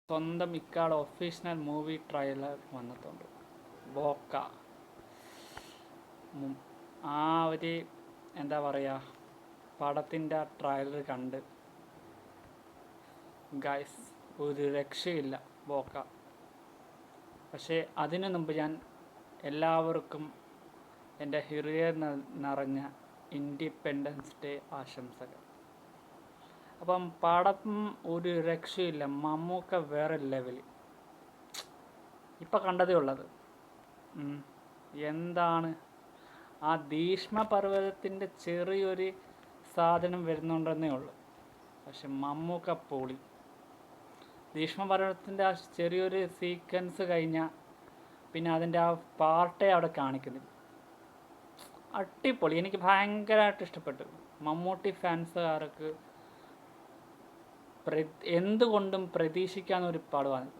സ്വന്തം ഇക്കാടെ official movie trailer വന്നിട്ടുണ്ട്. ബോക്ക. ആ ഒരു എന്താ പറയുക, പടത്തിൻ്റെ ട്രെയിലർ കണ്ട് ഗൈസ് ഒരു രക്ഷയില്ല ബോക്ക. പക്ഷേ അതിനു മുമ്പ് ഞാൻ എല്ലാവർക്കും എൻ്റെ ഹൃദയം നിറഞ്ഞ ഇൻഡിപെൻഡൻസ് ഡേ ആശംസകൾ. അപ്പം പടം ഒരു രക്ഷയില്ല. മമ്മൂക്ക വേറെ ലെവൽ. ഇപ്പം കണ്ടതേ ഉള്ളത്. എന്താണ് ആ ഭീഷ്മപർവ്വതത്തിൻ്റെ ചെറിയൊരു സാധനം വരുന്നുണ്ടെന്നേ ഉള്ളൂ. പക്ഷെ മമ്മൂക്ക പൊളി. ഭീഷ്മപർവ്വതത്തിൻ്റെ ആ ചെറിയൊരു സീക്വൻസ് കഴിഞ്ഞാൽ പിന്നെ അതിൻ്റെ ആ പാർട്ടേ അവിടെ കാണിക്കുന്നില്ല. അടിപൊളി. എനിക്ക് ഭയങ്കരമായിട്ട് ഇഷ്ടപ്പെട്ടു. മമ്മൂട്ടി ഫാൻസുകാർക്ക് എന്തുകൊണ്ടും പ്രതീക്ഷിക്കാവുന്ന ഒരു പടമാണ്.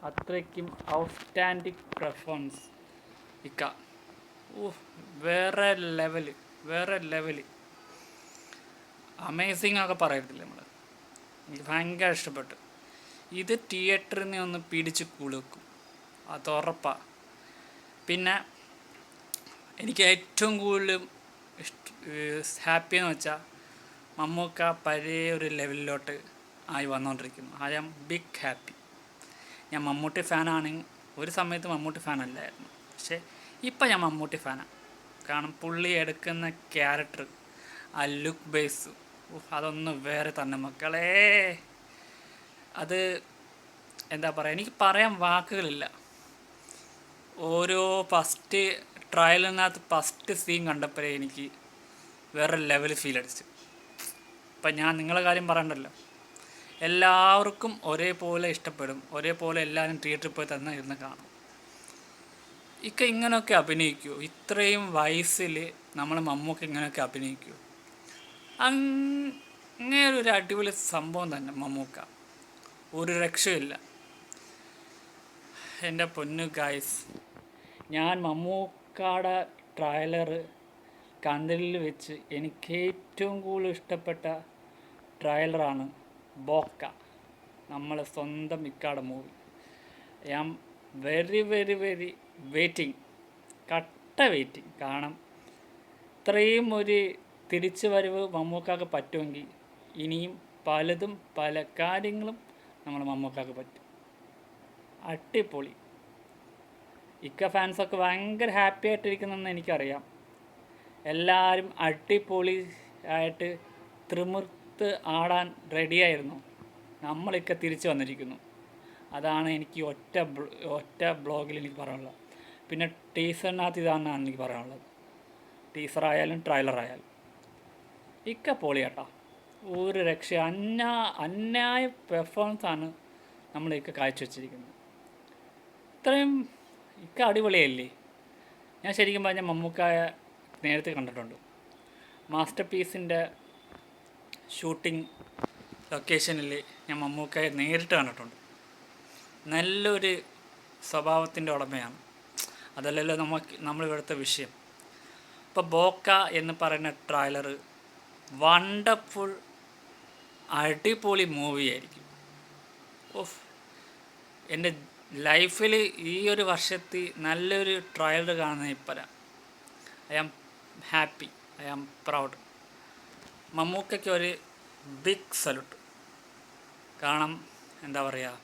അത്രയ്ക്കും ഔട്ട്സ്റ്റാൻഡിങ് പെർഫോമൻസ് ഇക്ക. വേറെ ലെവല് അമേസിങ് ഒക്കെ പറയത്തില്ല നമ്മൾ. എനിക്ക് ഭയങ്കര ഇഷ്ടപ്പെട്ടു. ഇത് തിയേറ്ററിൽ നിന്ന് ഒന്ന് പിടിച്ച് കുളുക്കും, അത് ഉറപ്പാണ്. പിന്നെ എനിക്ക് ഏറ്റവും കൂടുതൽ ഹാപ്പിയെന്ന് വെച്ചാൽ മമ്മൂക്ക പഴയ ഒരു ലെവലിലോട്ട് ആയി വന്നുകൊണ്ടിരിക്കുന്നു. I am big happy. ഞാൻ മമ്മൂട്ടി ഫാനാണെങ്കിൽ ഒരു സമയത്ത് മമ്മൂട്ടി ഫാനല്ലായിരുന്നു, പക്ഷേ ഇപ്പം ഞാൻ മമ്മൂട്ടി ഫാനാണ്. കാരണം പുള്ളി എടുക്കുന്ന ക്യാരക്ടർ, ആ ലുക്ക് ബേസ്, അതൊന്നും വേറെ തന്നെ മക്കളേ. അത് എന്താ പറയുക, എനിക്ക് പറയാൻ വാക്കുകളില്ല. ഓരോ ഫസ്റ്റ് ട്രയലിനകത്ത് ഫസ്റ്റ് സീൻ കണ്ടപ്പോഴേ എനിക്ക് വേറെ ലെവൽ ഫീൽ അടിച്ചു. ഇപ്പം ഞാൻ നിങ്ങളെ കാര്യം പറയണ്ടല്ലോ, എല്ലാവർക്കും ഒരേപോലെ ഇഷ്ടപ്പെടും, ഒരേപോലെ എല്ലാവരും തിയേറ്ററിൽ പോയി തന്നെ ഇരുന്ന് കാണും. ഇക്ക ഇങ്ങനെയൊക്കെ അഭിനയിക്കുമോ? ഇത്രയും വയസ്സിൽ നമ്മൾ മമ്മൂക്ക ഇങ്ങനെയൊക്കെ അഭിനയിക്കുമോ? അങ്ങനെ ഒരു അടിപൊളി സംഭവം തന്നെ മമ്മൂക്ക. ഒരു രക്ഷയില്ല. എൻ്റെ പൊന്നു ഗായ്സ്, ഞാൻ മമ്മൂക്കയുടെ ട്രെയിലർ കണ്ടതിൽ വെച്ച് എനിക്ക് ഏറ്റവും കൂടുതൽ ഇഷ്ടപ്പെട്ട ട്രെയിലറാണ് ബോക്ക, നമ്മളെ സ്വന്തം ഇക്കാടെ movie. I am very waiting, കട്ട വെയിറ്റിംഗ്. കാരണം ഇത്രയും ഒരു തിരിച്ചു വരവ് മമ്മൂക്കാക്ക് പറ്റുമെങ്കിൽ ഇനിയും പല കാര്യങ്ങളും നമ്മൾ മമ്മൂക്കാക്ക് പറ്റും. അടിപൊളി. ഇക്ക ഫാൻസൊക്കെ ഭയങ്കര ഹാപ്പി ആയിട്ടിരിക്കുന്നതെന്ന് എനിക്കറിയാം. എല്ലാവരും അടിപൊളി ആയിട്ട് ത്രിമിർത്ത് ആടാൻ റെഡിയായിരുന്നു. നമ്മളൊക്കെ തിരിച്ചു വന്നിരിക്കുന്നു. അതാണ് എനിക്ക് ഒറ്റ ബ്ലോഗിൽ എനിക്ക് പറയാനുള്ളത്. പിന്നെ ടീസറിനകത്ത് ഇതാണെന്നാണ് എനിക്ക് പറയാനുള്ളത്. ടീസറായാലും ട്രെയിലറായാലും ഇക്ക പൊളിയാട്ടോ. ഒരു രക്ഷ. അന്യായ പെർഫോമൻസാണ് നമ്മളൊക്കെ കാഴ്ചവെച്ചിരിക്കുന്നത്. ഇത്രയും ഇക്ക അടിപൊളിയല്ലേ. ഞാൻ ശരിക്കും പറഞ്ഞാൽ മമ്മൂക്കായ നേരത്തെ കണ്ടിട്ടുണ്ട്. മാസ്റ്റർ പീസിൻ്റെ ഷൂട്ടിംഗ് ലൊക്കേഷനിൽ ഞാൻ മമ്മൂക്കയെ നേരിട്ട് കണ്ടിട്ടുണ്ട്. നല്ലൊരു സ്വഭാവത്തിൻ്റെ ഉടമയാണ്. അതല്ലല്ലോ നമ്മളിവിടുത്തെ വിഷയം. ഇപ്പോൾ ബോക്ക എന്ന് പറയുന്ന ട്രെയിലർ വണ്ടർഫുൾ അടിപൊളി മൂവിയായിരിക്കും. എൻ്റെ ലൈഫിൽ ഈ ഒരു വർഷത്തിൽ നല്ലൊരു ട്രെയിലർ കാണുന്ന ഇപ്പം I am happy, I am proud. മമ്മൂക്കയ്ക്ക് ഒരു ബിഗ് സല്യൂട്ട്. കാരണം എന്താ പറയുക,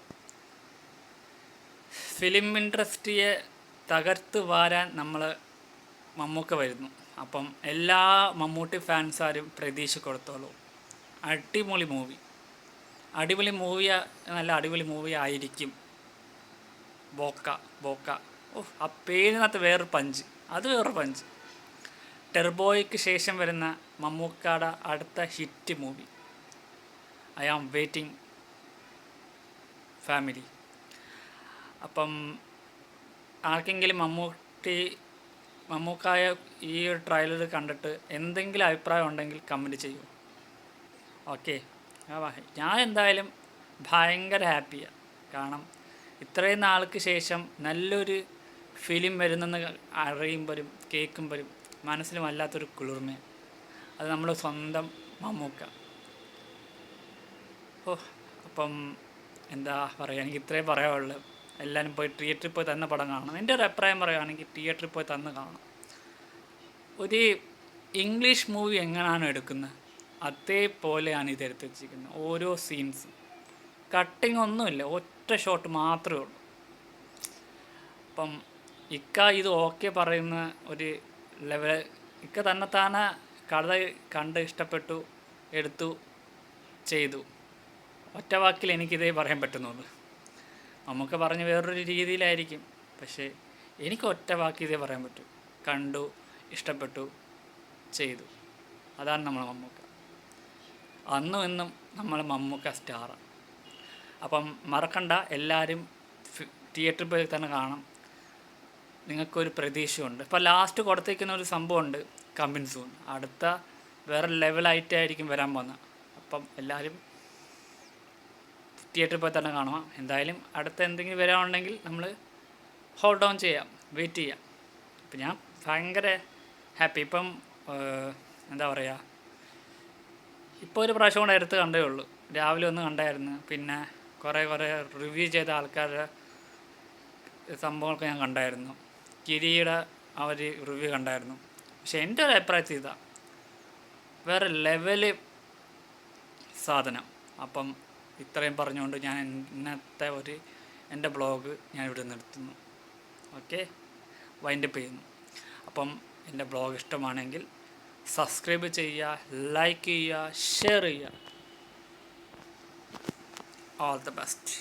ഫിലിം ഇൻഡസ്ട്രിയെ തകർത്ത് വാരാൻ മമ്മൂക്ക വരുന്നു. അപ്പം എല്ലാ മമ്മൂട്ടി ഫാൻസാരും പ്രതീക്ഷ കൊടുത്തോളൂ. അടിപൊളി മൂവി, നല്ല അടിപൊളി മൂവി ആയിരിക്കും ബോക്ക. ആ പേരിനകത്ത് വേറൊരു പഞ്ച്. ടെർബോയ്ക്ക് ശേഷം വരുന്ന മമ്മൂക്കയുടെ അടുത്ത hit movie. I am waiting family. അപ്പം ആർക്കെങ്കിലും മമ്മൂക്കായ ഈ ഒരു ട്രെയിലർ കണ്ടിട്ട് എന്തെങ്കിലും അഭിപ്രായം ഉണ്ടെങ്കിൽ കമൻറ്റ് ചെയ്യൂ. ഓക്കെ, ഞാൻ എന്തായാലും ഭയങ്കര ഹാപ്പിയാണ്. കാരണം ഇത്രയും നാൾക്ക് ശേഷം നല്ലൊരു ഫിലിം വരുന്നെന്ന് അറിയുമ്പോഴും കേൾക്കുമ്പോഴും മനസ്സിലും വല്ലാത്തൊരു കുളിർമ. അത് നമ്മൾ സ്വന്തം മമ്മൂക്ക. അപ്പം എന്താ പറയുക, എനിക്ക് ഇത്രയും പറയാനുള്ളൂ. എല്ലാവരും പോയി തിയേറ്ററിൽ പോയി തന്നെ പടം കാണണം. എൻ്റെ ഒരു അഭിപ്രായം പറയുകയാണെങ്കിൽ തിയേറ്ററിൽ പോയി തന്നെ കാണണം. ഒരു ഇംഗ്ലീഷ് മൂവി എങ്ങനെയാണ് എടുക്കുന്നത് അതേപോലെയാണ് ഇത് എടുത്ത് വെച്ചിരിക്കുന്നത്. ഓരോ സീൻസും കട്ടിങ് ഒന്നുമില്ല, ഒറ്റ ഷോട്ട് മാത്രമേ ഉള്ളൂ. അപ്പം ഇത് ഓക്കെ പറയുന്ന ഒരു ലെവൽ, തന്നെത്താനെ കഥ കണ്ട് ഇഷ്ടപ്പെട്ടു, എടുത്തു, ചെയ്തു. ഒറ്റ വാക്കിൽ എനിക്കിതേ പറയാൻ പറ്റുന്നുള്ളൂ. നമുക്ക് പറഞ്ഞ് വേറൊരു രീതിയിലായിരിക്കും, പക്ഷേ എനിക്ക് ഒറ്റ വാക്ക് ഇതേ പറയാൻ പറ്റും: കണ്ടു, ഇഷ്ടപ്പെട്ടു, ചെയ്തു. അതാണ് നമ്മളെ മമ്മൂക്ക. അന്നും ഇന്നും നമ്മൾ മമ്മൂക്ക സ്റ്റാറാണ്. അപ്പം മറക്കണ്ട, എല്ലാവരും തിയേറ്ററിൽ പോയി തന്നെ കാണാം. നിങ്ങൾക്കൊരു പ്രതീക്ഷയുണ്ട്. ഇപ്പോൾ ലാസ്റ്റ് കൊടുത്തേക്കുന്ന ഒരു സംഭവമുണ്ട്, കമ്മിങ് സൂൺ. അടുത്ത വേറെ ലെവലായിട്ടായിരിക്കും വരാൻ പോകുന്നത്. അപ്പം എല്ലാവരും തിയേറ്ററിൽ പോയി തന്നെ കാണുക. എന്തായാലും അടുത്ത എന്തെങ്കിലും വരാനുണ്ടെങ്കിൽ നമ്മൾ ഹോൾഡ് ഓൺ ചെയ്യാം, വെയിറ്റ് ചെയ്യാം. ഇപ്പം ഞാൻ ഭയങ്കര ഹാപ്പി. ഇപ്പം എന്താ പറയുക, ഇപ്പോൾ ഒരു പ്രാവശ്യം കൂടെ എടുത്ത് കണ്ടേ ഉള്ളൂ. രാവിലെ ഒന്ന് കണ്ടായിരുന്നു. പിന്നെ കുറേ റിവ്യൂ ചെയ്ത ആൾക്കാരുടെ സംഭവങ്ങളൊക്കെ ഞാൻ കണ്ടായിരുന്നു. കിരിയുടെ ആ ഒരു റിവ്യൂ കണ്ടായിരുന്നു. പക്ഷെ എൻ്റെ ഒരു അഭിപ്രായത്തിൽ ഇതാ വേറെ ലെവല് സാധനം. അപ്പം ഇത്രയും പറഞ്ഞുകൊണ്ട് ഞാൻ ഇന്നത്തെ എൻ്റെ ബ്ലോഗ് ഞാൻ ഇവിടെ നിർത്തുന്നു. ഓക്കെ, വൈൻഡപ്പ് ചെയ്യുന്നു. അപ്പം എൻ്റെ ബ്ലോഗ് ഇഷ്ടമാണെങ്കിൽ സബ്സ്ക്രൈബ് ചെയ്യുക, ലൈക്ക് ചെയ്യുക, ഷെയർ ചെയ്യുക. All the best.